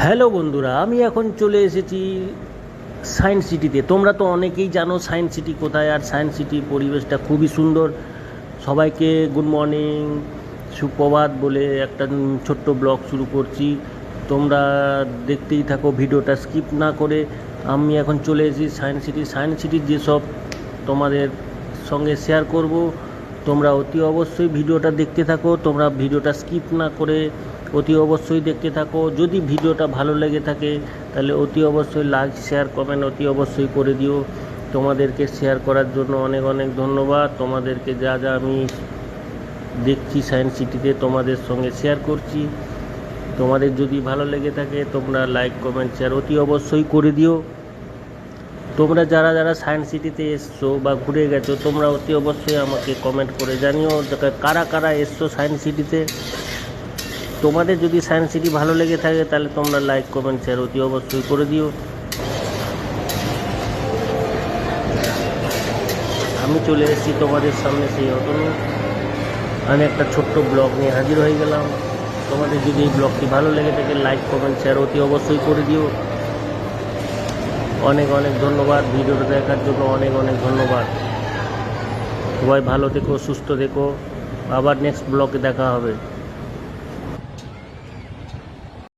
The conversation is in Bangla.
হ্যালো বন্ধুরা, আমি এখন চলে এসেছি সায়েন্স সিটিতে। তোমরা তো অনেকেই জানো সায়েন্স সিটি কোথায়, আর সায়েন্স সিটির পরিবেশটা খুবই সুন্দর। সবাইকে গুড মর্নিং, সুপ্রভাত বলে একটা ছোট্ট ব্লগ শুরু করছি। তোমরা দেখতেই থাকো, ভিডিওটা স্কিপ না করে। আমি এখন চলে এসেছি সায়েন্স সিটি। সায়েন্স সিটির যেসব তোমাদের সঙ্গে শেয়ার করব, তোমরা অতি অবশ্যই ভিডিওটা দেখতে থাকো। তোমরা ভিডিওটা স্কিপ না করে অতি অবশ্যই দেখতে থাকো। যদি ভিডিওটা ভালো লেগে থাকে তাহলে অতি অবশ্যই লাইক, শেয়ার, কমেন্ট অতি অবশ্যই করে দিও। তোমাদেরকে শেয়ার করার জন্য অনেক অনেক ধন্যবাদ। তোমাদেরকে যা যা আমি দেখছি সায়েন্স সিটিতে তোমাদের সঙ্গে শেয়ার করছি। তোমাদের যদি ভালো লেগে থাকে তোমরা লাইক, কমেন্ট, শেয়ার অতি অবশ্যই করে দিও। তোমরা যারা যারা সায়েন্স সিটিতে এসছো বা ঘুরে গেছো, তোমরা অতি অবশ্যই আমাকে কমেন্ট করে জানিও কারা কারা এসছো সায়েন্স সিটিতে। তোমাদের যদি সায়েন্স সিটি ভালো লেগে থাকে তাহলে তোমরা লাইক, কমেন্ট, শেয়ার অতি অবশ্যই করে দিও। আমি চলে এসেছি তোমাদের সামনে সেই অতনু। আমি একটা ছোট্ট ব্লগ নিয়ে হাজির হয়ে গেলাম। তোমাদের যদি এই ব্লগটি ভালো লেগে থাকে লাইক, কমেন্ট, শেয়ার অতি অবশ্যই করে দিও। অনেক অনেক ধন্যবাদ ভিডিওটা দেখার জন্য, অনেক অনেক ধন্যবাদ। সবাই ভালো থেকো, সুস্থ থেকো। আবার নেক্সট ব্লগে দেখা হবে।